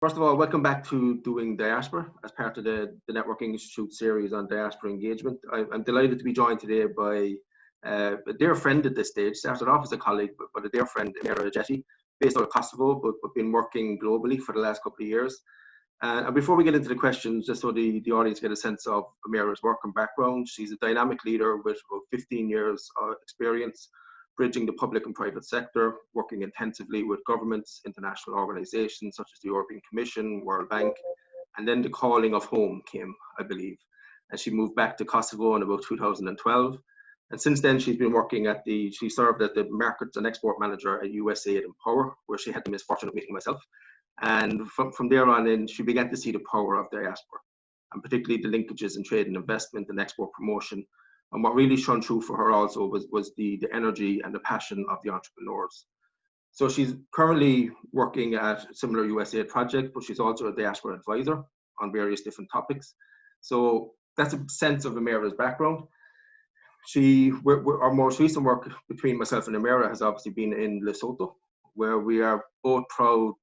First of all, welcome back to Doing Diaspora as part of the Networking Institute series on Diaspora Engagement. I'm delighted to be joined today by a dear friend at this stage, started off as a colleague, but a dear friend, Emira Ajeti, based out of Kosovo, but been working globally for the last couple of years. And before we get into the questions, just so the audience get a sense of Emira's work and background, she's a dynamic leader with about 15 years of experience bridging the public and private sector, working intensively with governments, international organizations such as the European Commission, World Bank, and then the calling of home came, I believe. And she moved back to Kosovo in about 2012. And since then, she's been working she served as the Markets and Export Manager at USAID Empower, where she had the misfortune of meeting myself. And from there on in, she began to see the power of diaspora, and particularly the linkages in trade and investment and export promotion. And what really shone through for her also was the energy and the passion of the entrepreneurs. So she's currently working at a similar USAID project, but she's also a diaspora advisor on various different topics. So that's a sense of Emira's background. Our most recent work between myself and Emira has obviously been in Lesotho, where we are both proud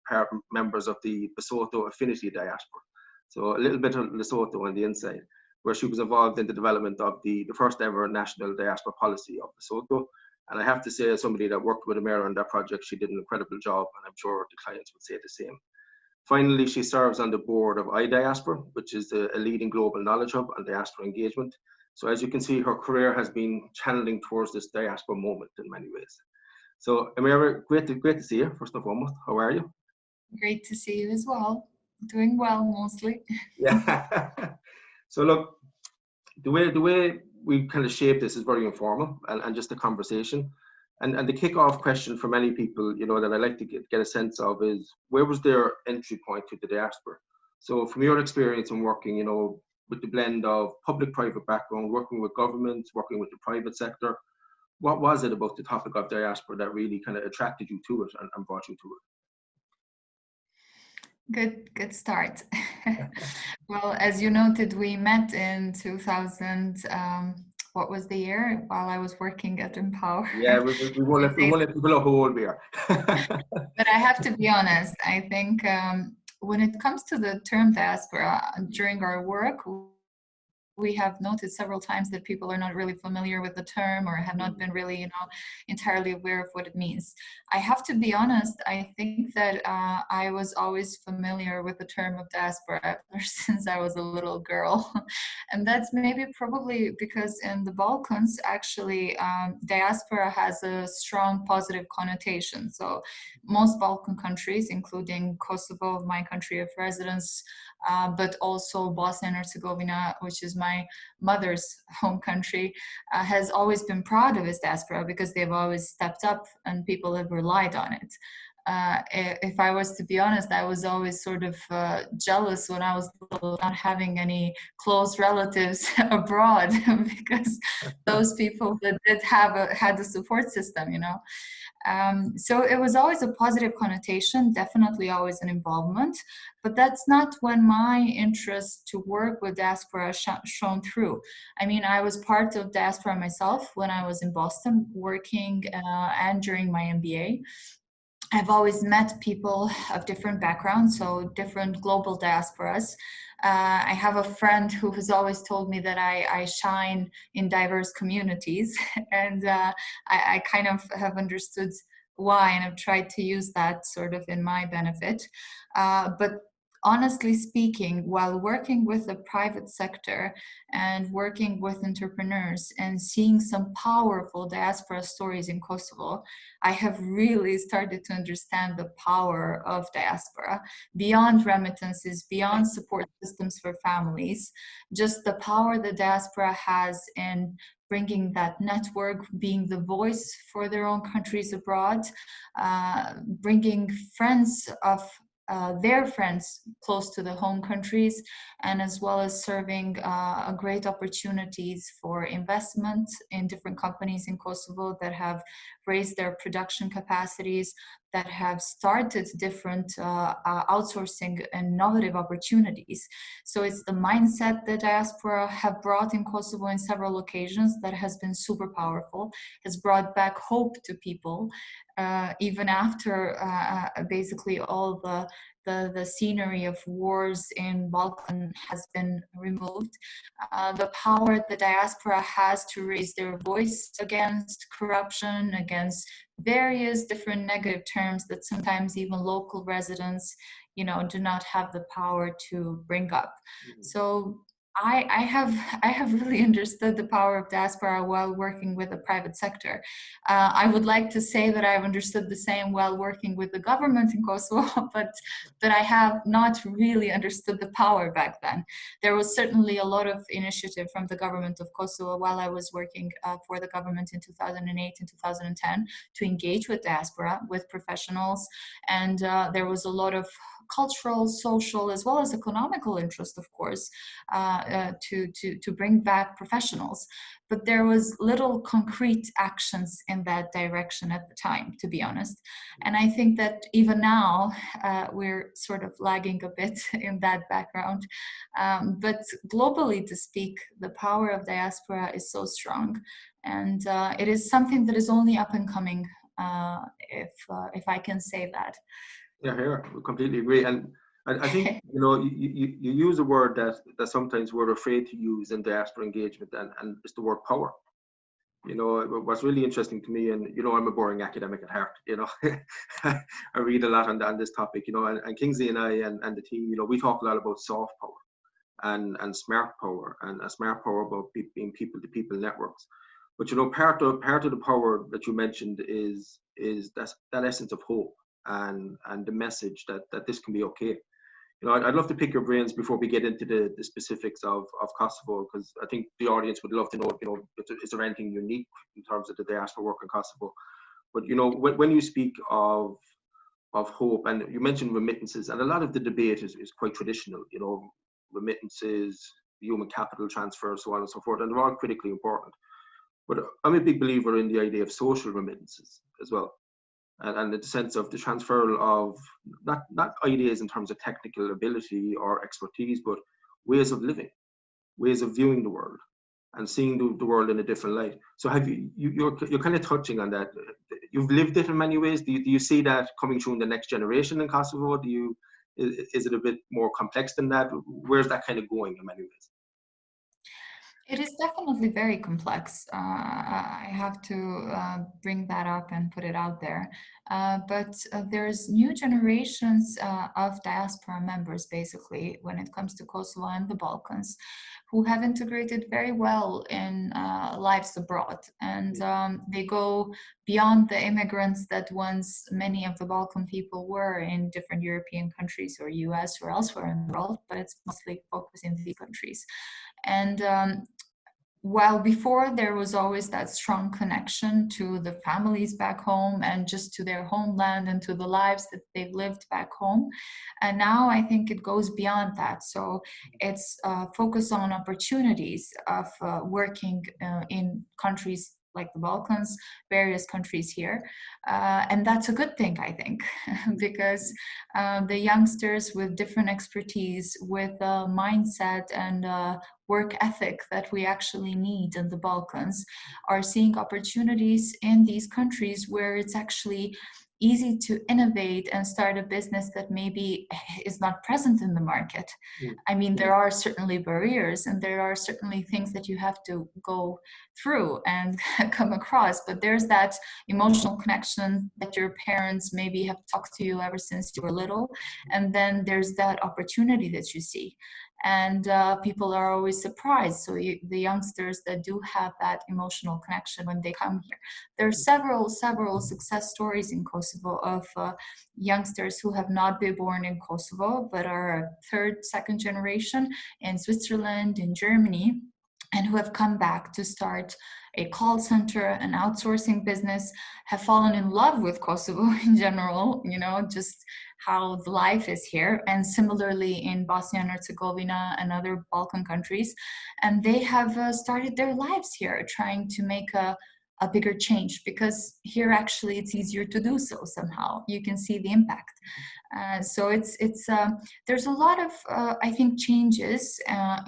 members of the Lesotho Affinity Diaspora. So a little bit of Lesotho on the inside, where she was involved in the development of the first ever national diaspora policy of Lesotho. And I have to say, as somebody that worked with Emira on that project, she did an incredible job, and I'm sure the clients would say the same. Finally, she serves on the board of iDiaspora, which is a leading global knowledge hub on diaspora engagement. So as you can see, her career has been channeling towards this diaspora moment in many ways. So Emira, great to see you, first and foremost. How are you? Great to see you as well. Doing well, mostly. Yeah. So look, the way we kind of shape this is very informal and just a conversation. And the kickoff question for many people, that I like to get a sense of is, where was their entry point to the diaspora? So from your experience in working, with the blend of public-private background, working with governments, working with the private sector, what was it about the topic of diaspora that really kind of attracted you to it and brought you to it? Good start. Well, as you noted, we met in 2000. What was the year? While I was working at Empower. Yeah, we won't let people a hold here. But I have to be honest. I think when it comes to the term diaspora, during our work, we have noted several times that people are not really familiar with the term or have not been really, entirely aware of what it means. I have to be honest, I think that I was always familiar with the term of diaspora ever since I was a little girl. And that's maybe probably because in the Balkans, actually, diaspora has a strong positive connotation. So most Balkan countries, including Kosovo, my country of residence, but also Bosnia and Herzegovina, which is my mother's home country, has always been proud of its diaspora because they've always stepped up and people have relied on it. If I was to be honest, I was always sort of jealous when I was little, not having any close relatives abroad because those people that did had a support system, So it was always a positive connotation, definitely always an involvement, but that's not when my interest to work with diaspora shone through. I mean, I was part of diaspora myself when I was in Boston working and during my MBA. I've always met people of different backgrounds, so different global diasporas. I have a friend who has always told me that I shine in diverse communities, and I kind of have understood why, and I've tried to use that sort of in my benefit. But honestly speaking, while working with the private sector and working with entrepreneurs and seeing some powerful diaspora stories in Kosovo, I have really started to understand the power of diaspora beyond remittances, beyond support systems for families, just the power the diaspora has in bringing that network, being the voice for their own countries abroad, bringing friends of their friends close to the home countries, and as well as serving great opportunities for investment in different companies in Kosovo that have raised their production capacities, that have started different outsourcing and innovative opportunities. So it's the mindset that diaspora have brought in Kosovo in several occasions that has been super powerful, has brought back hope to people, even after basically all the the scenery of wars in Balkan has been removed. The power the diaspora has to raise their voice against corruption, against various different negative terms that sometimes even local residents, do not have the power to bring up. So I have really understood the power of diaspora while working with the private sector. I would like to say that I've understood the same while working with the government in Kosovo, but I have not really understood the power back then. There was certainly a lot of initiative from the government of Kosovo while I was working for the government in 2008 and 2010 to engage with diaspora, with professionals, and there was a lot of cultural, social, as well as economical interest, of course, to bring back professionals. But there was little concrete actions in that direction at the time, to be honest. And I think that even now, we're sort of lagging a bit in that background. But globally to speak, the power of diaspora is so strong. And it is something that is only up and coming, if I can say that. Yeah, here we completely agree, and I think you use a word that sometimes we're afraid to use in diaspora engagement, and it's the word power. What's really interesting to me, and I'm a boring academic at heart. I read a lot on this topic. And Kingsley and I and the team, we talk a lot about soft power and smart power, and a smart power about being people to people networks. But part of the power that you mentioned is that essence of hope. And the message that this can be okay. I'd love to pick your brains before we get into the specifics of Kosovo, because I think the audience would love to know, is there anything unique in terms of the diaspora work in Kosovo? But when you speak of hope, and you mentioned remittances, and a lot of the debate is quite traditional. Remittances, human capital transfer, so on and so forth, and they're all critically important. But I'm a big believer in the idea of social remittances as well. And the sense of the transfer of not ideas in terms of technical ability or expertise, but ways of living, ways of viewing the world, and seeing the world in a different light. So you're kind of touching on that. You've lived it in many ways. Do you see that coming through in the next generation in Kosovo? Is it a bit more complex than that? Where's that kind of going in many ways? It is definitely very complex. I have to bring that up and put it out there. But there's new generations of diaspora members, basically, when it comes to Kosovo and the Balkans, who have integrated very well in lives abroad. And they go beyond the immigrants that once many of the Balkan people were in different European countries or US or elsewhere in the world, but it's mostly focused in these countries. And while before there was always that strong connection to the families back home and just to their homeland and to the lives that they've lived back home, and now I think it goes beyond that. So it's focused on opportunities of working in countries like the Balkans, various countries here. And that's a good thing, I think, because the youngsters with different expertise, with a mindset and work ethic that we actually need in the Balkans are seeing opportunities in these countries where it's actually easy to innovate and start a business that maybe is not present in the market. I mean, there are certainly barriers and there are certainly things that you have to go through and come across, but there's that emotional connection that your parents maybe have talked to you ever since you were little, and then there's that opportunity that you see. And people are always surprised. So the youngsters that do have that emotional connection when they come here, there are several success stories in Kosovo of youngsters who have not been born in Kosovo, but are third, second generation in Switzerland, in Germany, and who have come back to start a call center, an outsourcing business, have fallen in love with Kosovo in general, just how the life is here, and similarly in Bosnia and Herzegovina and other Balkan countries. And they have started their lives here, trying to make a bigger change, because here actually it's easier to do so somehow. You can see the impact. So it's there's a lot of I think changes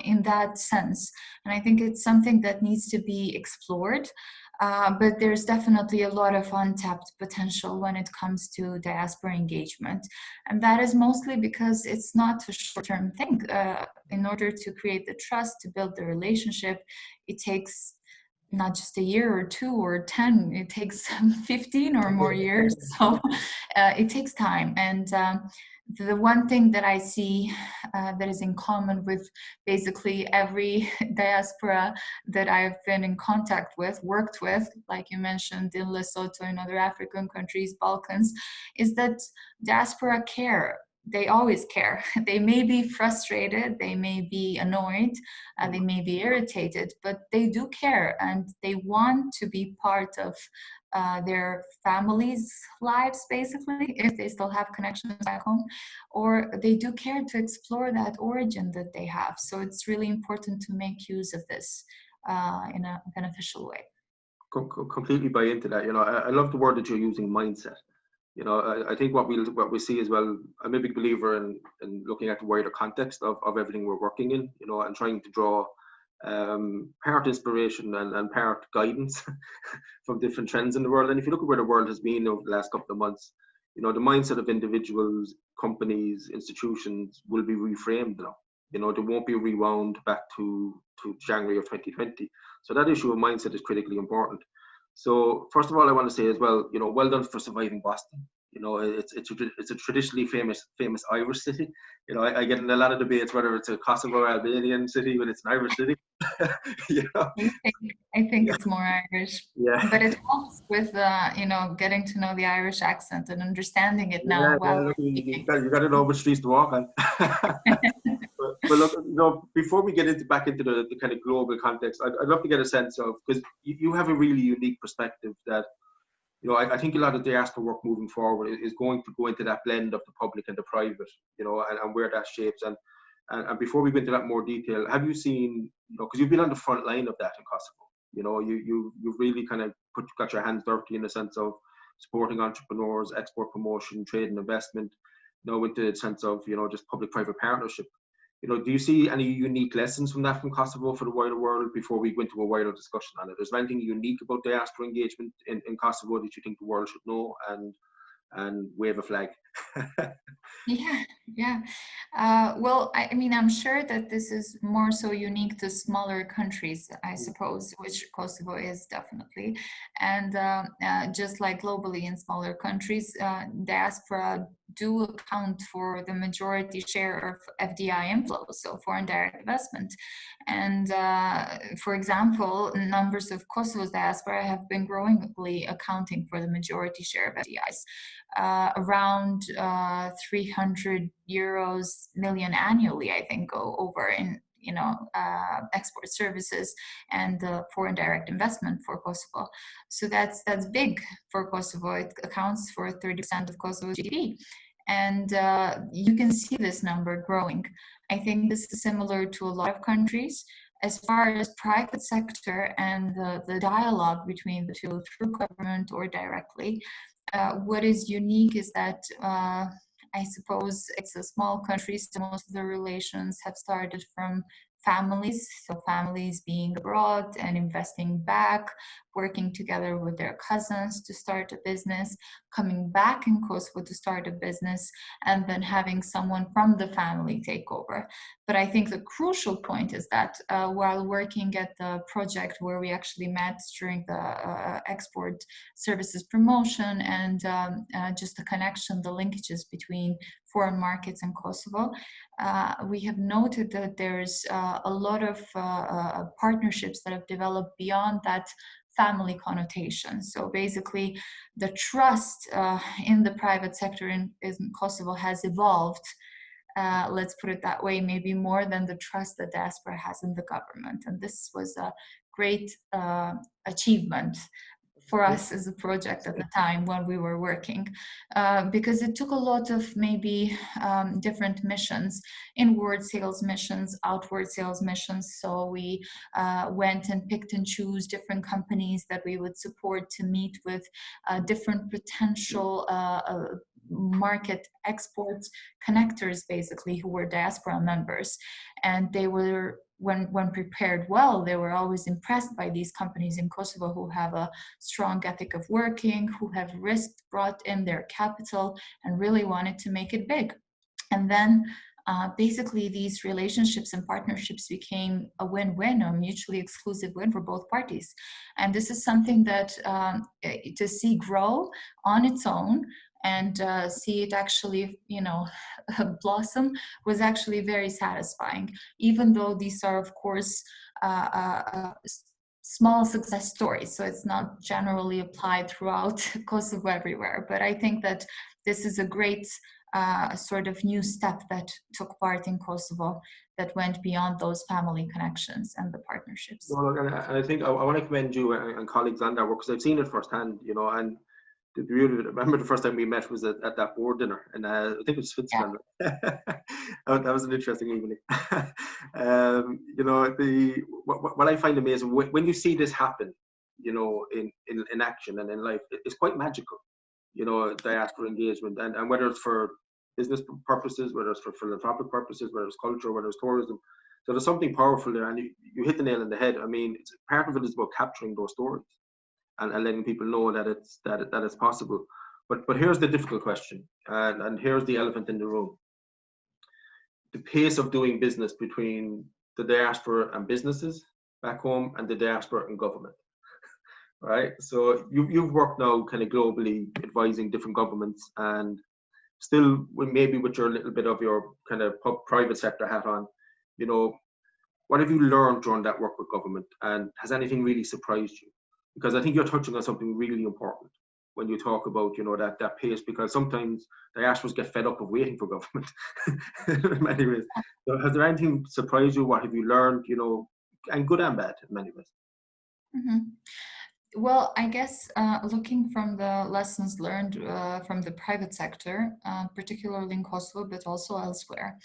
in that sense, and I think it's something that needs to be explored. But there's definitely a lot of untapped potential when it comes to diaspora engagement. And that is mostly because it's not a short-term thing. In order to create the trust, to build the relationship, it takes not just a year or 2 or 10, it takes 15 or more years. So it takes time. And the one thing that I see that is in common with basically every diaspora that I've been in contact with, worked with, like you mentioned, in Lesotho and other African countries, Balkans, is that diaspora care. They always care. They may be frustrated, they may be annoyed, they may be irritated, but they do care and they want to be part of their families' lives, basically, if they still have connections back home, or they do care to explore that origin that they have. So it's really important to make use of this in a beneficial way. Completely buy into that. You know, I love the word that you're using, mindset. You know, I think what we see as well, I'm a big believer in looking at the wider context of everything we're working in, you know, and trying to draw part inspiration and part guidance from different trends in the world. And if you look at where the world has been over the last couple of months, you know, the mindset of individuals, companies, institutions will be reframed now. You know, they won't be rewound back to January of 2020. So that issue of mindset is critically important. So first of all, I want to say as well, you know, well done for surviving Boston. You know, it's a traditionally famous Irish city. You know, I get in a lot of debates whether it's a Kosovo Albanian city when it's an Irish city. You know? I think it's more Irish. Yeah. But it helps with you know, getting to know the Irish accent and understanding it now. Look, you got to know which streets to walk on. But look, you know, before we get back into the kind of global context, I'd love to get a sense of, because you have a really unique perspective that, you know, I think a lot of diaspora work moving forward is going to go into that blend of the public and the private, you know, and where that shapes. And before we go into that more detail, have you seen, you know, because you've been on the front line of that in Kosovo, you know, you've really kind of got your hands dirty in the sense of supporting entrepreneurs, export promotion, trade and investment, you know, with the sense of, you know, just public-private partnership. You know, do you see any unique lessons from that from Kosovo for the wider world before we go into a wider discussion on it? Is there anything unique about diaspora engagement in Kosovo that you think the world should know and wave a flag? Yeah. Well, I mean, I'm sure that this is more so unique to smaller countries, I suppose, which Kosovo is definitely. And just like globally in smaller countries, diaspora do account for the majority share of FDI inflows, so foreign direct investment. And for example, numbers of Kosovo's diaspora have been growingly accounting for the majority share of FDIs. Around 300 million annually, I think, go over in, you know, export services and foreign direct investment for Kosovo. So that's big for Kosovo. It accounts for 30% of Kosovo's GDP. And you can see this number growing. I think this is similar to a lot of countries. As far as private sector and the dialogue between the two, through government or directly, what is unique is that I suppose it's a small country, so most of the relations have started from families, so families being abroad and investing back, working together with their cousins to start a business, coming back in Kosovo to start a business, and then having someone from the family take over. But I think the crucial point is that while working at the project where we actually met during the export services promotion and just the connection, the linkages between foreign markets and Kosovo, we have noted that there's a lot of partnerships that have developed beyond that family connotation. So basically, the trust in the private sector in Kosovo has evolved, let's put it that way, maybe more than the trust that diaspora has in the government. And this was a great achievement for us as a project at the time when we were working, because it took a lot of maybe different missions, inward sales missions, outward sales missions. So we went and picked and choose different companies that we would support to meet with different potential market export connectors, basically, who were diaspora members. And they were, when prepared well, they were always impressed by these companies in Kosovo who have a strong ethic of working, who have risked, brought in their capital, and really wanted to make it big. And then basically these relationships and partnerships became a win-win, a mutually exclusive win for both parties. And this is something that to see grow on its own and see it actually, blossom was actually very satisfying, even though these are, of course, small success stories. So it's not generally applied throughout Kosovo everywhere. But I think that this is a great sort of new step that took part in Kosovo that went beyond those family connections and the partnerships. Well, and I think I want to commend you and colleagues on that work, because I've seen it firsthand, and remember the first time we met was at that board dinner, and I think it was Switzerland. Yeah. That was an interesting evening. What I find amazing when you see this happen, in action and in life, it's quite magical. Diaspora engagement, and whether it's for business purposes, whether it's for philanthropic purposes, whether it's culture, whether it's tourism. So there's something powerful there, and you hit the nail on the head. I mean, part of it is about capturing those stories and letting people know that it's possible. But here's the difficult question, and here's the elephant in the room: the pace of doing business between the diaspora and businesses back home and the diaspora and government. Right, so you've worked now kind of globally, advising different governments, and still maybe with your little bit of your kind of private sector hat on. What have you learned during that work with government, and has anything really surprised you? Because I think you're touching on something really important when you talk about that pace, because sometimes diasporas get fed up of waiting for government in many ways. So has there anything surprised you? What have you learned? And good and bad in many ways. Mm-hmm. Well, I guess looking from the lessons learned from the private sector, particularly in Kosovo, but also elsewhere,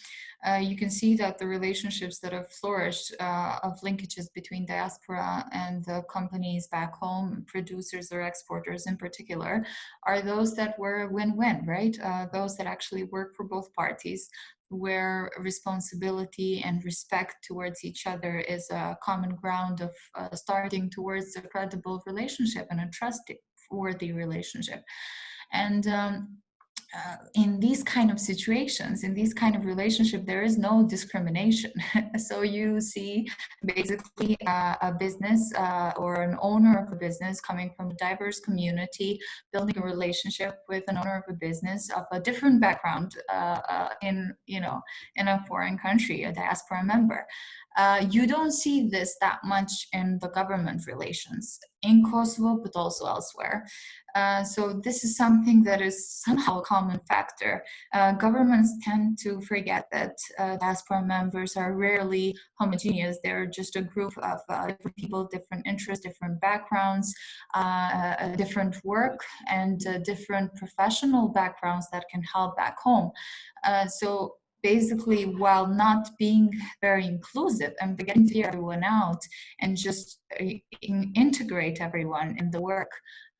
you can see that the relationships that have flourished of linkages between diaspora and the companies back home, producers or exporters in particular, are those that were win-win, right? Those that actually work for both parties, where responsibility and respect towards each other is a common ground of starting towards a credible relationship and a trustworthy relationship. And in these kind of situations, in these kind of relationship, there is no discrimination. So you see basically a business or an owner of a business coming from a diverse community, building a relationship with an owner of a business of a different background in a foreign country, a diaspora member. You don't see this that much in the government relations in Kosovo, but also elsewhere. So this is something that is somehow a common factor. Governments tend to forget that diaspora members are rarely homogeneous. They're just a group of different people, different interests, different backgrounds, different work, and different professional backgrounds that can help back home. So basically, while not being very inclusive and getting to hear everyone out and just integrate everyone in the work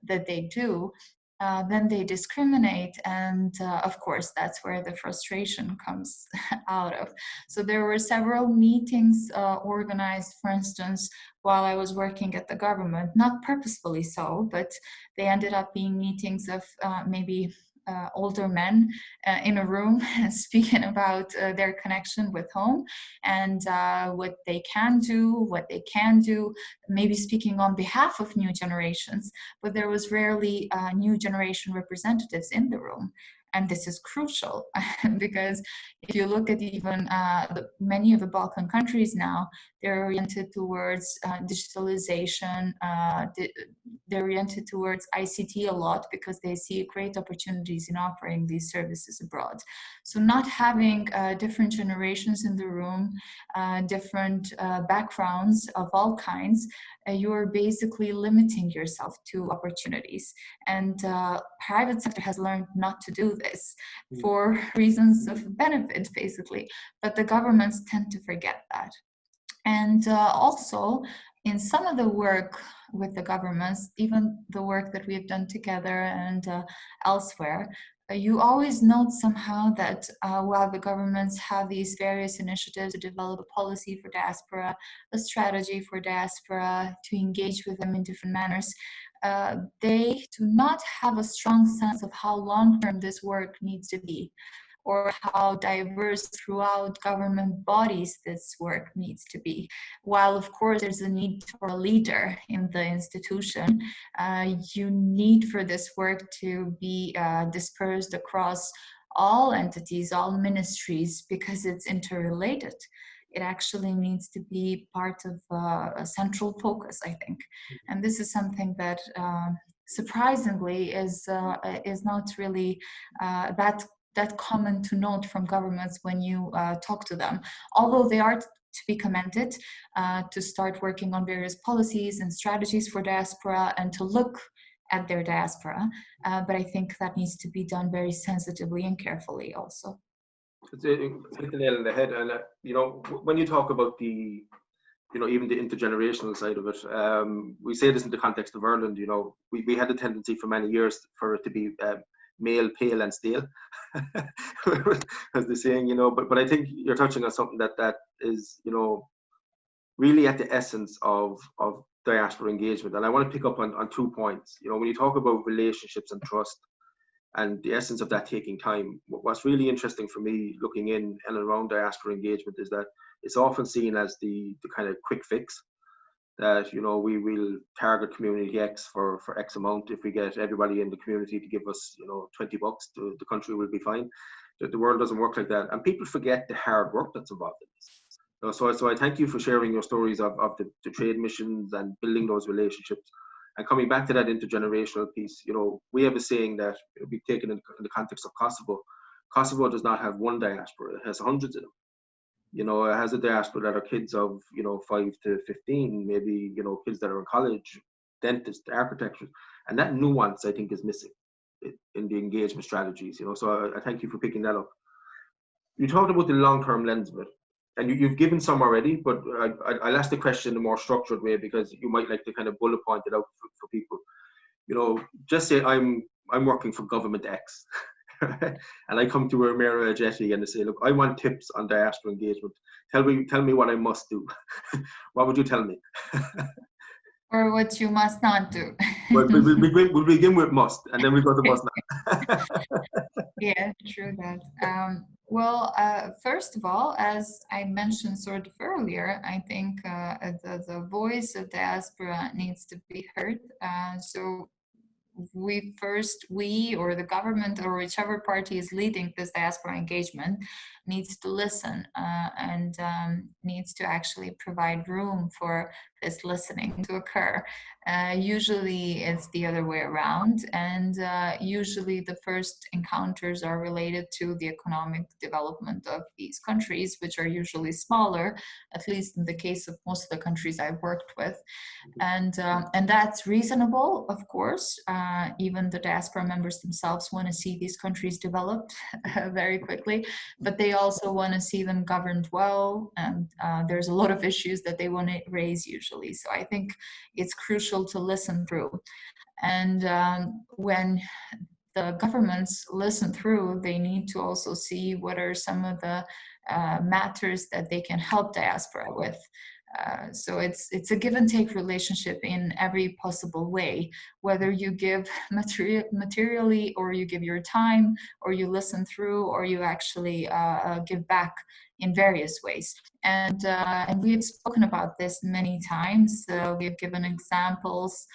that they do, then they discriminate, and of course that's where the frustration comes out of. So there were several meetings organized, for instance, while I was working at the government, not purposefully so, but they ended up being meetings of maybe older men in a room speaking about their connection with home and what they can do, what they can do, maybe speaking on behalf of new generations, but there was rarely new generation representatives in the room. And this is crucial because if you look at even many of the Balkan countries now, they're oriented towards digitalization, they're oriented towards ICT a lot because they see great opportunities in offering these services abroad. So not having different generations in the room, different backgrounds of all kinds, you're basically limiting yourself to opportunities. And private sector has learned not to do this for reasons of benefit, basically. But the governments tend to forget that. And also, in some of the work with the governments, even the work that we've done together and elsewhere, you always note somehow that while the governments have these various initiatives to develop a policy for diaspora, a strategy for diaspora, to engage with them in different manners, they do not have a strong sense of how long-term this work needs to be, or how diverse throughout government bodies this work needs to be. While of course there's a need for a leader in the institution, you need for this work to be dispersed across all entities, all ministries, because it's interrelated. It actually needs to be part of a central focus, I think. And this is something that surprisingly is not really that common to note from governments when you talk to them, although they are to be commended to start working on various policies and strategies for diaspora and to look at their diaspora. But I think that needs to be done very sensitively and carefully also. It's hit the nail on the head. And, when you talk about the, even the intergenerational side of it, we say this in the context of Ireland, we had a tendency for many years for it to be male, pale and stale, as the saying, but I think you're touching on something that is, really at the essence of diaspora engagement. And I want to pick up on 2 points. When you talk about relationships and trust and the essence of that taking time, what's really interesting for me looking in and around diaspora engagement is that it's often seen as the kind of quick fix, that we will target community X for X amount. If we get everybody in the community to give us $20, the country will be fine. That the world doesn't work like that, and people forget the hard work that's involved in this. So I thank you for sharing your stories of the trade missions and building those relationships. And coming back to that intergenerational piece, we have a saying that we've taken in the context of Kosovo. Kosovo does not have one diaspora; it has hundreds of them. It has a diaspora that are kids of 5 to 15, maybe kids that are in college, dentists, architects, and that nuance I think is missing in the engagement strategies. So I thank you for picking that up. You talked about the long-term lens of it, and you've given some already, but I'll ask the question in a more structured way because you might like to kind of bullet point it out for people. Just say I'm working for government X. And I come to Emira Ajeti and I say, look, I want tips on diaspora engagement. Tell me what I must do. What would you tell me? Or what you must not do. Well, we'll begin with must, and then we go to must not. Yeah, true that. Well, first of all, as I mentioned sort of earlier, I think the voice of diaspora needs to be heard. So we or the government or whichever party is leading this diaspora engagement needs to listen and needs to actually provide room for this listening to occur. Usually it's the other way around, and usually the first encounters are related to the economic development of these countries, which are usually smaller, at least in the case of most of the countries I've worked with. And that's reasonable, of course. Even the diaspora members themselves want to see these countries developed very quickly, but they also want to see them governed well, and there's a lot of issues that they want to raise usually. So I think it's crucial to listen through. And when the governments listen through, they need to also see what are some of the matters that they can help diaspora with. So it's a give and take relationship in every possible way, whether you give materially or you give your time or you listen through or you actually give back in various ways. And we've spoken about this many times. We've given examples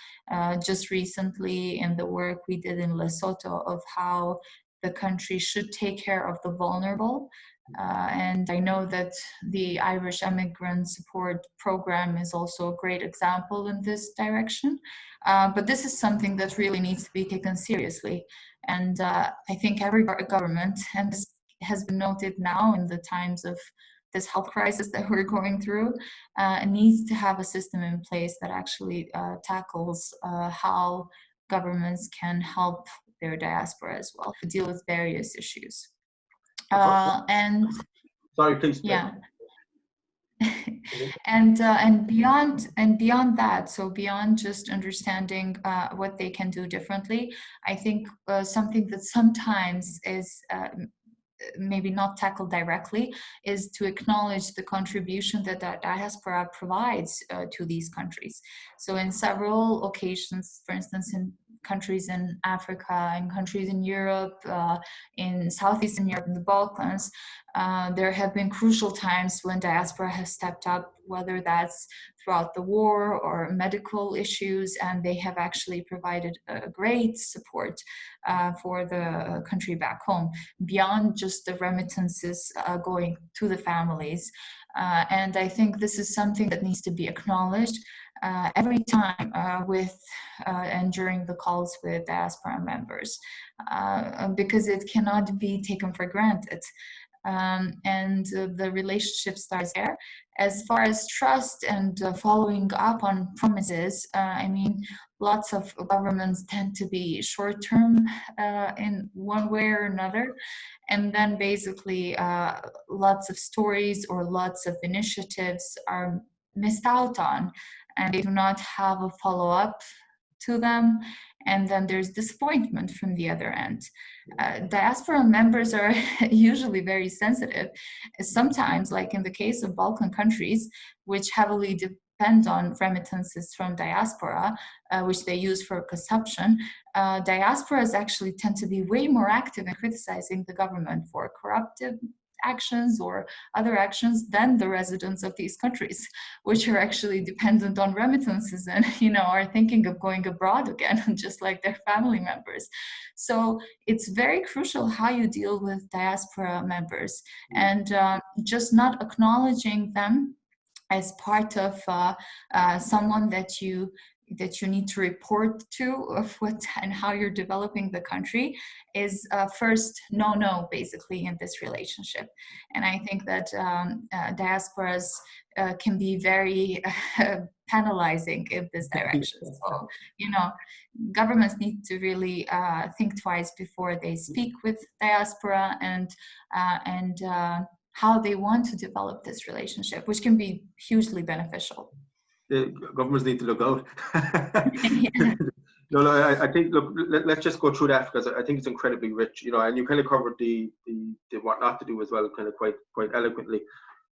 just recently in the work we did in Lesotho of how the country should take care of the vulnerable. And I know that the Irish Immigrant Support Program is also a great example in this direction. But this is something that really needs to be taken seriously. And I think every government, and this has been noted now in the times of this health crisis that we're going through, needs to have a system in place that actually tackles how governments can help their diaspora as well to deal with various issues. And sorry, please. yeah. And beyond that, so beyond just understanding what they can do differently, I think something that sometimes is maybe not tackled directly is to acknowledge the contribution that the diaspora provides to these countries. So in several occasions, for instance, in countries in Africa, in countries in Europe, in Southeastern Europe, in the Balkans, there have been crucial times when diaspora has stepped up, whether that's throughout the war or medical issues, and they have actually provided a great support for the country back home, beyond just the remittances going to the families. And I think this is something that needs to be acknowledged every time and during the calls with diaspora members, because it cannot be taken for granted. And the relationship starts there. As far as trust and following up on promises, I mean, lots of governments tend to be short-term in one way or another, and then basically lots of stories or lots of initiatives are missed out on, and they do not have a follow-up to them, and then there's disappointment from the other end. Diaspora members are usually very sensitive. Sometimes, like in the case of Balkan countries, which heavily depend on remittances from diaspora, which they use for consumption, diasporas actually tend to be way more active in criticizing the government for corruptive actions or other actions than the residents of these countries, which are actually dependent on remittances and, you know, are thinking of going abroad again, just like their family members. So it's very crucial how you deal with diaspora members, and just not acknowledging them as part of someone that you need to report to of what and how you're developing the country is first no basically in this relationship. And I think that diasporas can be very penalizing in this direction. So, you know, governments need to really think twice before they speak with diaspora and how they want to develop this relationship, which can be hugely beneficial. The governments need to look out. No, I think, look, let's just go through that, because I think it's incredibly rich, you know, and you kind of covered the what not to do as well, kind of quite eloquently.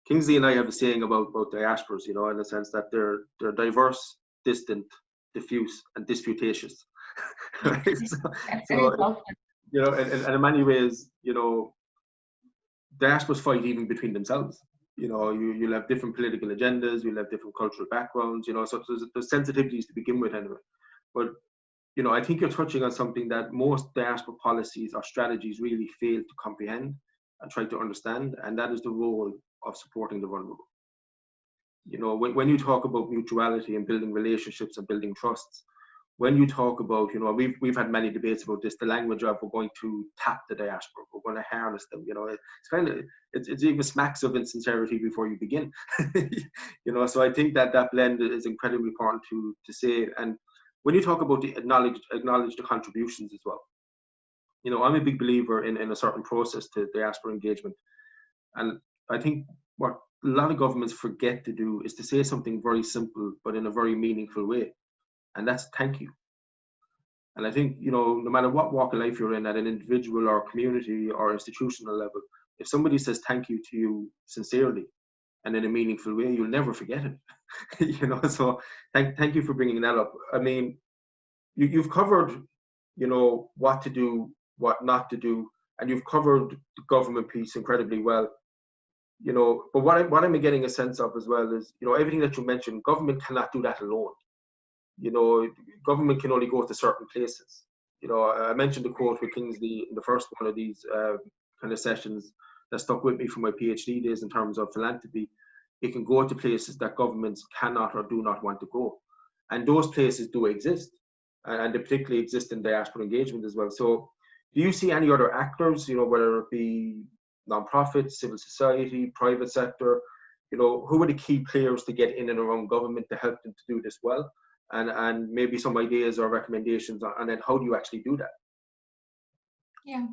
Kingsley and I have a saying about diasporas, you know, in the sense that they're diverse, distant, diffuse, and disputatious. Right? So, you know, and in many ways, you know, diasporas fight even between themselves. You know, you'll have different political agendas, you'll have different cultural backgrounds, you know, so there's sensitivities to begin with anyway. But, you know, I think you're touching on something that most diaspora policies or strategies really fail to comprehend and try to understand, and that is the role of supporting the vulnerable. You know, when you talk about mutuality and building relationships and building trusts, when you talk about, you know, we've had many debates about this, the language of we're going to tap the diaspora, we're going to harness them, you know, it's kind of, it's even smacks of insincerity before you begin. You know, so I think that blend is incredibly important to say. And when you talk about the acknowledge the contributions as well, you know, I'm a big believer in a certain process to diaspora engagement. And I think what a lot of governments forget to do is to say something very simple, but in a very meaningful way. And that's thank you. And I think, you know, no matter what walk of life you're in, at an individual or community or institutional level, if somebody says thank you to you sincerely and in a meaningful way, you'll never forget it. You know, so thank you for bringing that up. I mean, you've covered, you know, what to do, what not to do, and you've covered the government piece incredibly well. You know, but what I'm getting a sense of as well is, you know, everything that you mentioned, government cannot do that alone. You know, government can only go to certain places. You know, I mentioned the quote with Kingsley in the first one of these kind of sessions that stuck with me from my PhD days in terms of philanthropy. It can go to places that governments cannot or do not want to go. And those places do exist. And they particularly exist in diaspora engagement as well. So do you see any other actors, you know, whether it be nonprofits, civil society, private sector, you know, who are the key players to get in and around government to help them to do this well? And maybe some ideas or recommendations on then how do you actually do that? Yeah,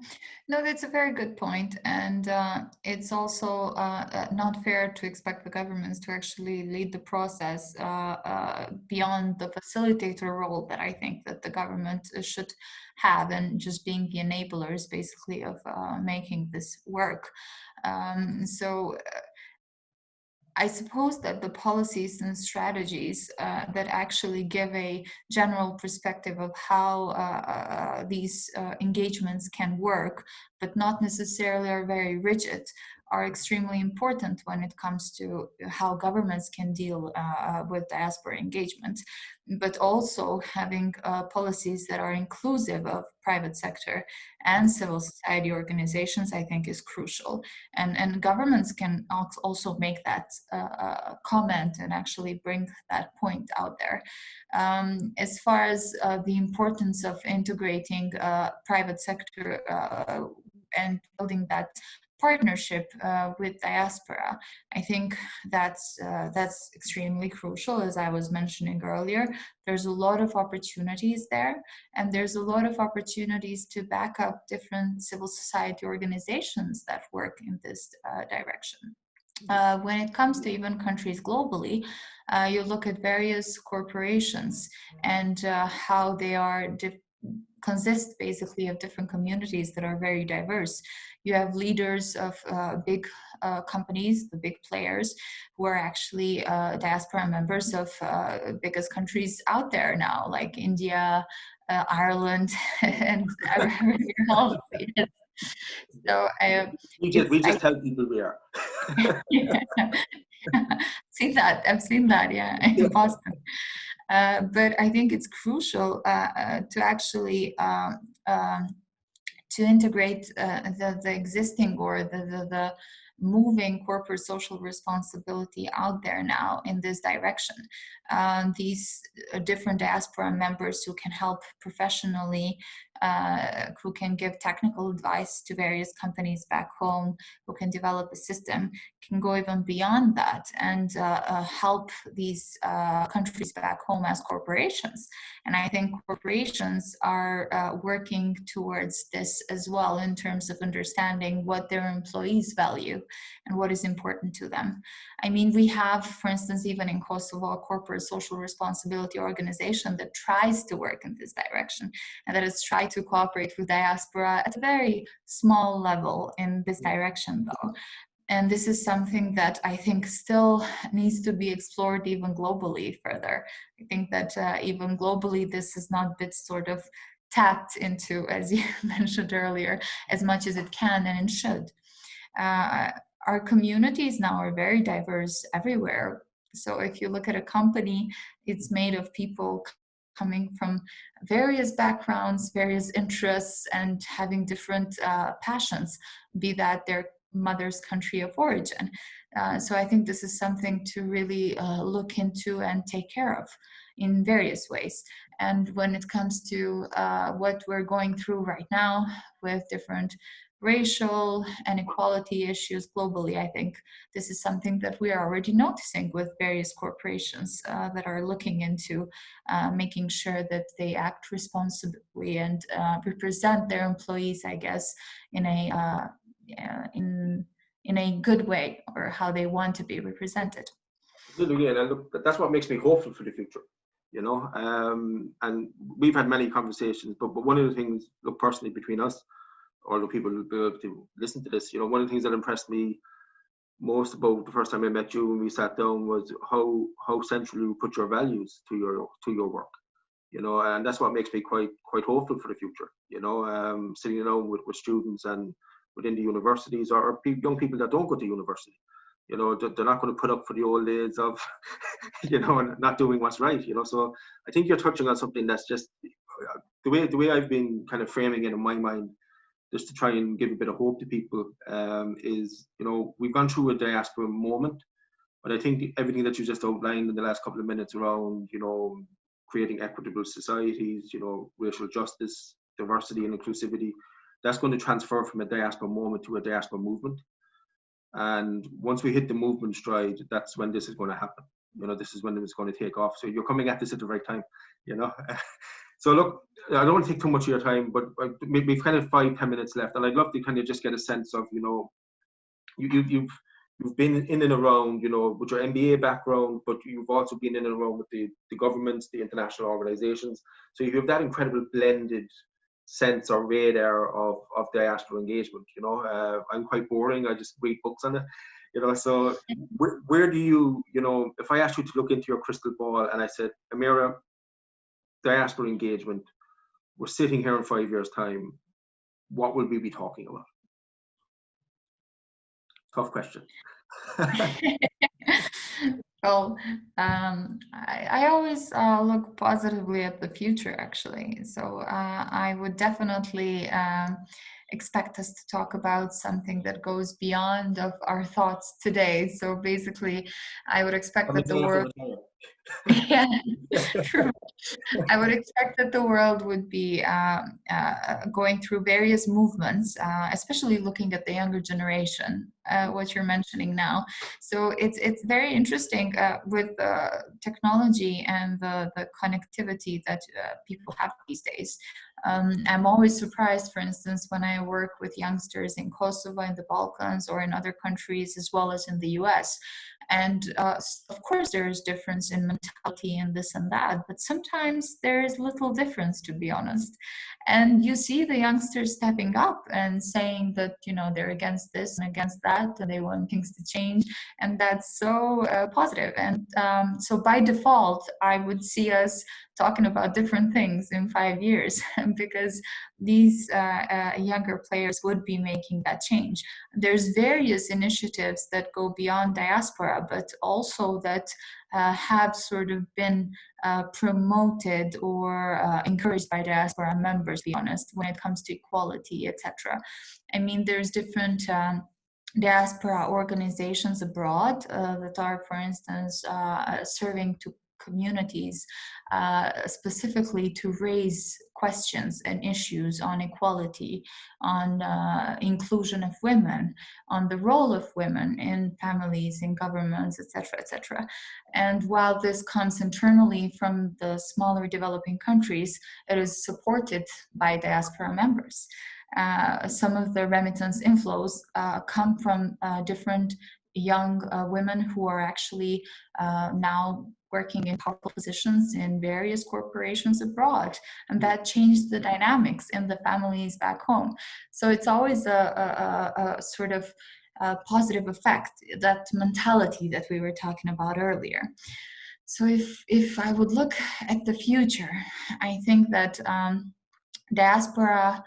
no, that's a very good point. And it's also not fair to expect the governments to actually lead the process beyond the facilitator role that I think that the government should have, and just being the enablers basically of making this work. So I suppose that the policies and strategies that actually give a general perspective of how these engagements can work, but not necessarily are very rigid, are extremely important when it comes to how governments can deal with diaspora engagement. But also having policies that are inclusive of private sector and civil society organizations, I think, is crucial. And governments can also make that comment and actually bring that point out there. As far as the importance of integrating private sector and building that partnership with diaspora, I think that's extremely crucial. As I was mentioning earlier, there's a lot of opportunities there, and there's a lot of opportunities to back up different civil society organizations that work in this direction. When it comes to even countries globally, you look at various corporations and how they are consist basically of different communities that are very diverse. You have leaders of big companies, the big players, who are actually diaspora members of biggest countries out there now, like India, Ireland, and everything else. So We just tell people we are. yeah. I've seen that, yeah, in Boston. But I think it's crucial to actually to integrate the existing or the moving corporate social responsibility out there now in this direction. These different diaspora members who can help professionally, who can give technical advice to various companies back home, who can develop a system, can go even beyond that and help these countries back home as corporations. And I think corporations are working towards this as well in terms of understanding what their employees value and what is important to them. I mean, we have, for instance, even in Kosovo, a corporate social responsibility organization that tries to work in this direction and that has tried to cooperate with diaspora at a very small level in this direction, though. And this is something that I think still needs to be explored even globally further. I think that even globally, this has not been sort of tapped into, as you mentioned earlier, as much as it can and it should. Our communities now are very diverse everywhere. So if you look at a company, it's made of people coming from various backgrounds, various interests, and having different passions, be that their mother's country of origin. So I think this is something to really look into and take care of in various ways. And when it comes to what we're going through right now with different racial and equality issues globally, I think this is something that we are already noticing with various corporations that are looking into making sure that they act responsibly and represent their employees, I guess, in a good way, or how they want to be represented. Absolutely, and look, that's what makes me hopeful for the future. And we've had many conversations, but one of the things, look, personally between us, or the people who will be able to listen to this, one of the things that impressed me most about the first time I met you when we sat down was how central you put your values to your work. And that's what makes me quite hopeful for the future. Sitting down with students and within the universities, or young people that don't go to university. They're not going to put up for the old days of, not doing what's right. So I think you're touching on something that's just the way I've been kind of framing it in my mind, just to try and give a bit of hope to people, is, we've gone through a diaspora moment, but I think everything that you just outlined in the last couple of minutes around, creating equitable societies, racial justice, diversity and inclusivity, that's going to transfer from a diaspora moment to a diaspora movement. And once we hit the movement stride, that's when this is going to happen. This is when it's going to take off. So you're coming at this at the right time, So look, I don't want to take too much of your time, but we've kind of 5-10 minutes left, and I'd love to kind of just get a sense of, you've been in and around, with your MBA background, but you've also been in and around with the governments, the international organizations. So you have that incredible blended sense or radar of diaspora engagement. I'm quite boring. I just read books on it. So where do you, if I asked you to look into your crystal ball and I said, Emira, diaspora engagement, we're sitting here in 5 years' time, what will we be talking about? Tough question. Well, I always look positively at the future, actually. So I would definitely expect us to talk about something that goes beyond of our thoughts today. So basically, I would expect that the world... Yeah, true. I would expect that the world would be going through various movements, especially looking at the younger generation, what you're mentioning now. So it's very interesting with technology and the connectivity that people have these days. I'm always surprised, for instance, when I work with youngsters in Kosovo, in the Balkans, or in other countries, as well as in the US. And of course, there is difference in mentality and this and that, but sometimes there is little difference, to be honest. And you see the youngsters stepping up and saying that, they're against this and against that, and they want things to change. And that's so positive. And so by default, I would see us talking about different things in 5 years because these younger players would be making that change. There's various initiatives that go beyond diaspora, but also that have sort of been promoted or encouraged by diaspora members, to be honest, when it comes to equality, etc. I mean, there's different diaspora organizations abroad that are, for instance, serving to communities specifically to raise questions and issues on equality, on inclusion of women, on the role of women in families, in governments, etc., etc. And while this comes internally from the smaller developing countries, it is supported by diaspora members. Some of the remittance inflows come from different young women who are actually now working in powerful positions in various corporations abroad, and that changed the dynamics in the families back home. So it's always a sort of positive effect, that mentality that we were talking about earlier. So if I would look at the future, I think that diaspora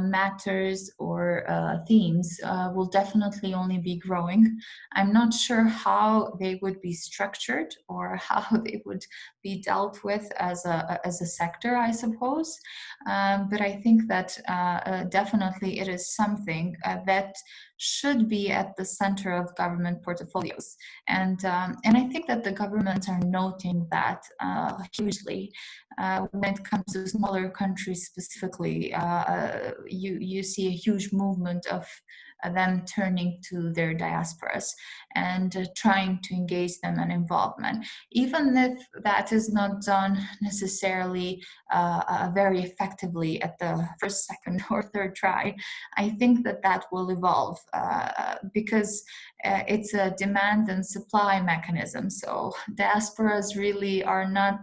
matters or themes will definitely only be growing. I'm not sure how they would be structured or how they would be dealt with as a sector, I suppose. But I think that definitely it is something that should be at the center of government portfolios. And I think that the governments are noting that hugely. When it comes to smaller countries specifically, you see a huge movement of them turning to their diasporas and trying to engage them in involvement, even if that is not done necessarily very effectively at the first, second, or third try. I think that will evolve because it's a demand and supply mechanism. So diasporas really are not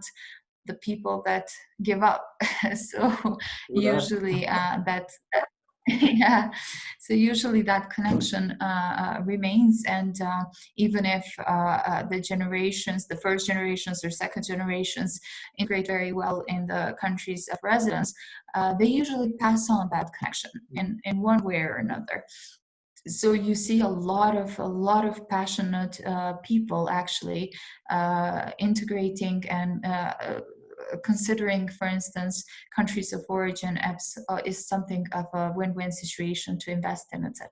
the people that give up. So usually yeah, so usually that connection remains, and even if the generations, the first generations or second generations, integrate very well in the countries of residence, they usually pass on that connection in one way or another. So you see a lot of passionate people actually integrating and considering, for instance, countries of origin is something of a win-win situation to invest in, etc.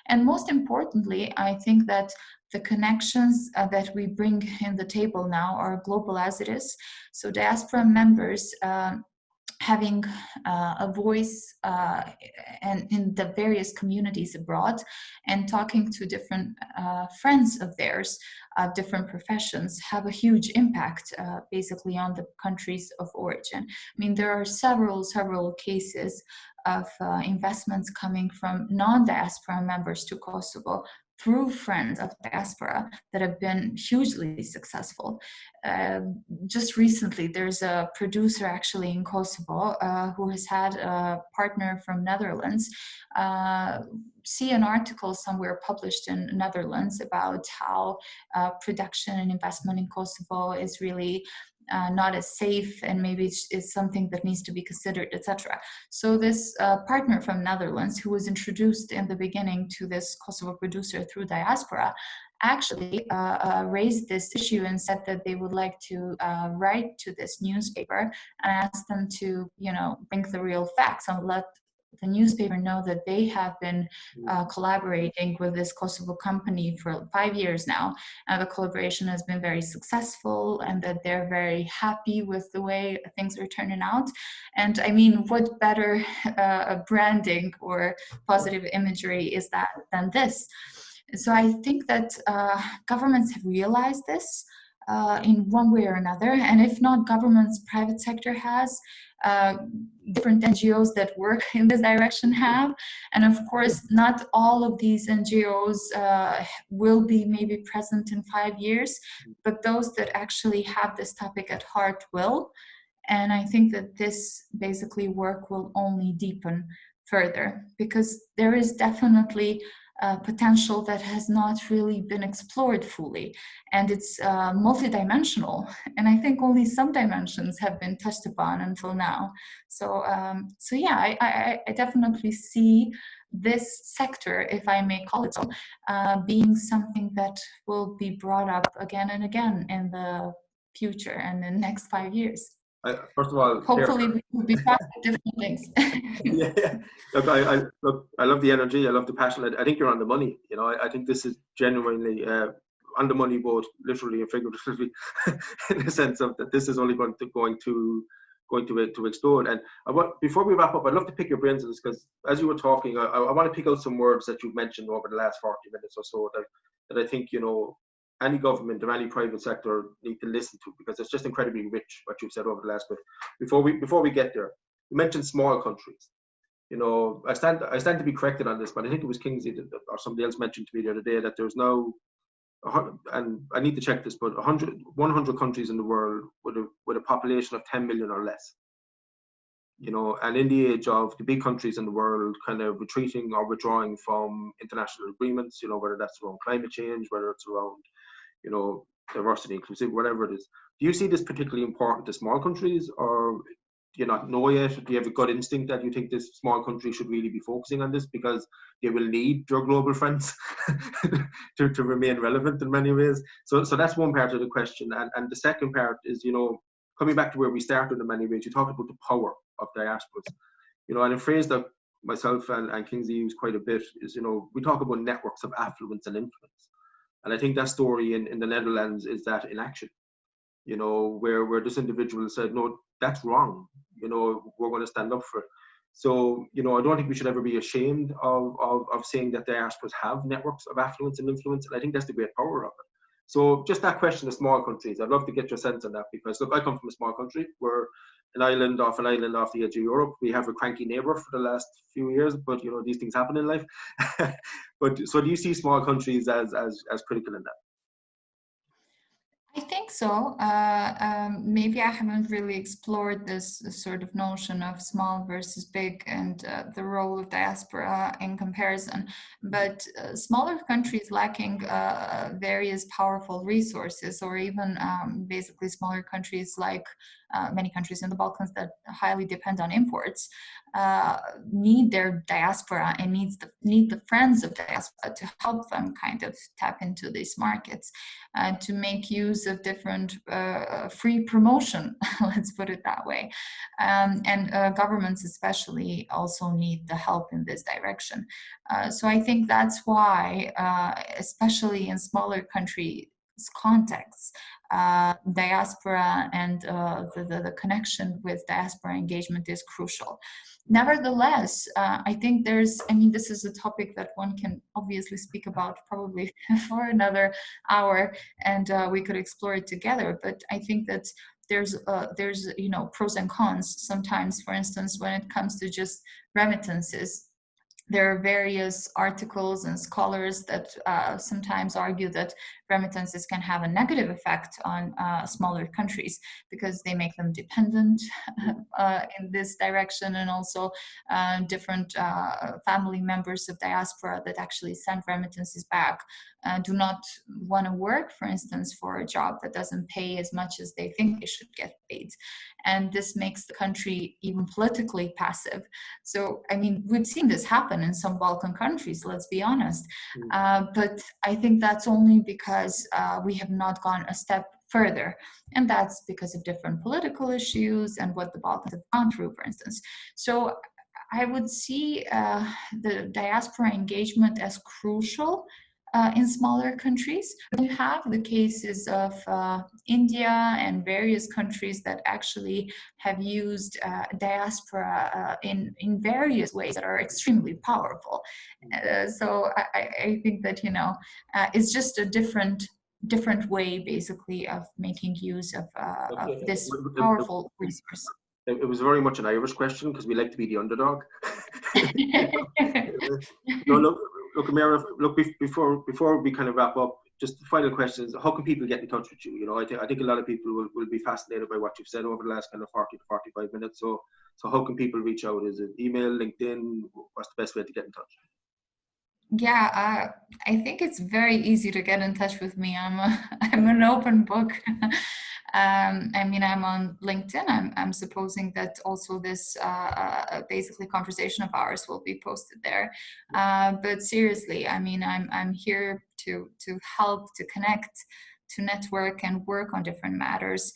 And most importantly, I think that the connections that we bring in the table now are global as it is. So diaspora members having a voice and in the various communities abroad, and talking to different friends of theirs of different professions have a huge impact basically on the countries of origin. I mean, there are several cases of investments coming from non-diaspora members to Kosovo through friends of diaspora that have been hugely successful. Just recently, there's a producer actually in Kosovo who has had a partner from Netherlands see an article somewhere published in Netherlands about how production and investment in Kosovo is really not as safe, and maybe it's something that needs to be considered, etc. So this partner from Netherlands, who was introduced in the beginning to this Kosovo producer through Diaspora, actually raised this issue and said that they would like to write to this newspaper and ask them to, bring the real facts and let the newspaper know that they have been collaborating with this Kosovo company for 5 years now, and the collaboration has been very successful, and that they're very happy with the way things are turning out. And I mean, what better branding or positive imagery is that than this? So I think that governments have realized this in one way or another, and if not governments, private sector has, different NGOs that work in this direction have, and of course not all of these NGOs will be maybe present in 5 years, but those that actually have this topic at heart will. And I think that this basically work will only deepen further, because there is definitely potential that has not really been explored fully, and it's multidimensional, and I think only some dimensions have been touched upon until now. So yeah, I definitely see this sector, if I may call it so, being something that will be brought up again and again in the future and in the next 5 years. First of all, hopefully we will be talking different things. Yeah. Look, I love the energy. I love the passion. I think you're on the money. I think this is genuinely on the money, both literally and figuratively, in the sense of that this is only going to explode. And before we wrap up, I'd love to pick your brains on this, because as you were talking, I want to pick out some words that you've mentioned over the last 40 minutes or so that I think any government or any private sector need to listen to, because it's just incredibly rich what you've said over the last bit. Before we get there, you mentioned small countries. I stand to be corrected on this, but I think it was Kingsley or somebody else mentioned to me the other day that there's now, and I need to check this, but 100 countries in the world with a population of 10 million or less. And in the age of the big countries in the world kind of retreating or withdrawing from international agreements, whether that's around climate change, whether it's around diversity, inclusivity, whatever it is. Do you see this particularly important to small countries, or do you not know yet? Do you have a gut instinct that you think this small country should really be focusing on this because they will need your global friends to remain relevant in many ways? So that's one part of the question. And the second part is, coming back to where we started in many ways, you talked about the power of diasporas. And a phrase that myself and Kingsley use quite a bit is, we talk about networks of affluence and influence. And I think that story in the Netherlands is that in action, where this individual said, no, that's wrong. We're going to stand up for it. So, I don't think we should ever be ashamed of saying that diasporas have networks of affluence and influence. And I think that's the great power of it. So just that question of small countries, I'd love to get your sense on that, because look, I come from a small country. We're an island off the edge of Europe. We have a cranky neighbor for the last few years, but these things happen in life. But so do you see small countries as critical in that? I think so. Maybe I haven't really explored this sort of notion of small versus big and the role of diaspora in comparison. But smaller countries lacking various powerful resources, or even basically smaller countries like many countries in the Balkans that highly depend on imports, need their diaspora and need the friends of diaspora to help them kind of tap into these markets, to make use of different free promotion, let's put it that way. And governments especially also need the help in this direction. So I think that's why, especially in smaller countries contexts, diaspora and the connection with diaspora engagement is crucial. Nevertheless, I think this is a topic that one can obviously speak about probably for another hour, and we could explore it together. But I think that there's pros and cons sometimes. For instance, when it comes to just remittances, there are various articles and scholars that sometimes argue that remittances can have a negative effect on smaller countries because they make them dependent in this direction, and also different family members of diaspora that actually send remittances back do not want to work, for instance, for a job that doesn't pay as much as they think they should get paid. And this makes the country even politically passive. So, I mean, we've seen this happen in some Balkan countries, let's be honest. But I think that's only because we have not gone a step further. And that's because of different political issues and what the Balkans have gone through, for instance. So I would see the diaspora engagement as crucial in smaller countries. You have the cases of India and various countries that actually have used diaspora in various ways that are extremely powerful. So I think that, it's just a different way, basically, of making use of this powerful resource. It was very much an Irish question because we like to be the underdog. No, look, Emira, before we kind of wrap up, just the final question is, how can people get in touch with you? I think a lot of people will be fascinated by what you've said over the last kind of 40 to 45 minutes. So how can people reach out? Is it email, LinkedIn? What's the best way to get in touch? Yeah, I think it's very easy to get in touch with me. I'm an open book. I'm on LinkedIn. I'm supposing that also this basically conversation of ours will be posted there. But seriously, I'm here to help, to connect, to network and work on different matters,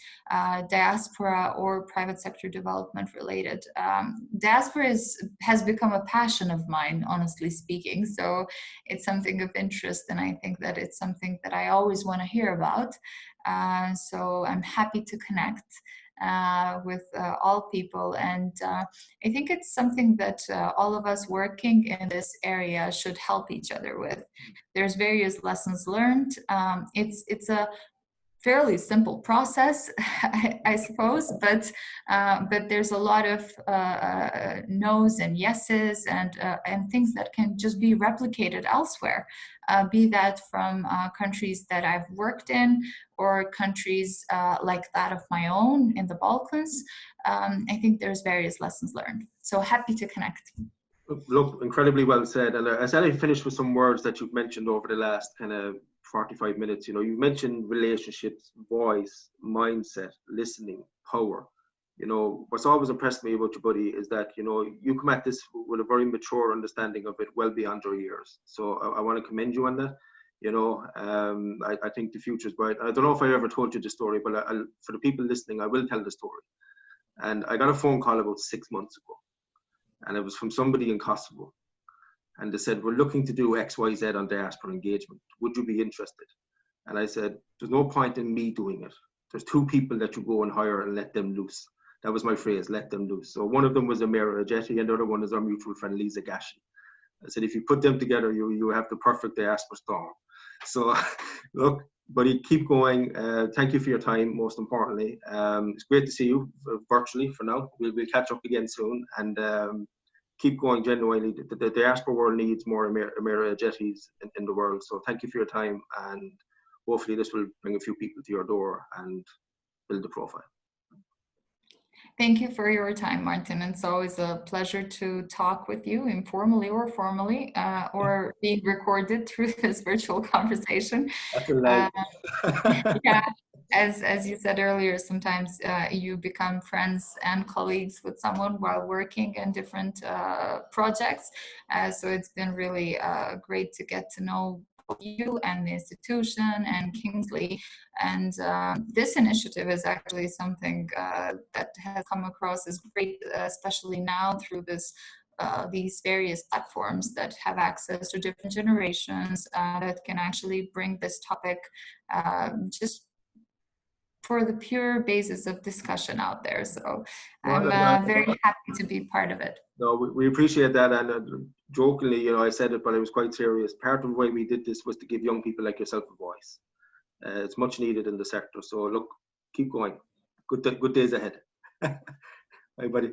diaspora or private sector development related. Diaspora has become a passion of mine, honestly speaking. So it's something of interest, and I think that it's something that I always want to hear about. So I'm happy to connect with all people, and I think it's something that all of us working in this area should help each other with. There's various lessons learned. It's a fairly simple process, I suppose, but there's a lot of no's and yeses and things that can just be replicated elsewhere, be that from countries that I've worked in or countries like that of my own in the Balkans. I think there's various lessons learned. So happy to connect. Look, incredibly well said. And I said I'd finish with some words that you've mentioned over the last kind of 45 minutes. You mentioned relationships, voice, mindset, listening, power. What's always impressed me about you, buddy, is that, you come at this with a very mature understanding of it well beyond your years. So I want to commend you on that. I think the future is bright. I don't know if I ever told you the story, but for the people listening, I will tell the story. And I got a phone call about 6 months ago, and it was from somebody in Kosovo. And they said, we're looking to do XYZ on diaspora engagement. Would you be interested? And I said, there's no point in me doing it. There's 2 people that you go and hire and let them loose. That was my phrase, let them loose. So one of them was Emira Ajeti, and the other one is our mutual friend, Lisa Gashi. I said, if you put them together, you have the perfect diaspora storm. So look, buddy, keep going. Thank you for your time, most importantly. It's great to see you virtually for now. We'll catch up again soon. And keep going genuinely. The diaspora world needs more Emira Ajetis in the world. So thank you for your time, and hopefully this will bring a few people to your door and build the profile. Thank you for your time, Martin. It's always a pleasure to talk with you, informally or formally, or being recorded through this virtual conversation. That's a lie. Yeah. As you said earlier, sometimes you become friends and colleagues with someone while working in different projects. So it's been really great to get to know you and the institution and Kingsley. And this initiative is actually something that has come across as great, especially now through this these various platforms that have access to different generations, that can actually bring this topic just for the pure basis of discussion out there. So I'm very happy to be part of it. No, we appreciate that, and jokingly, you know, I said it, but I was quite serious. Part of the way we did this was to give young people like yourself a voice. It's much needed in the sector. So look, keep going. Good days ahead. Bye, buddy.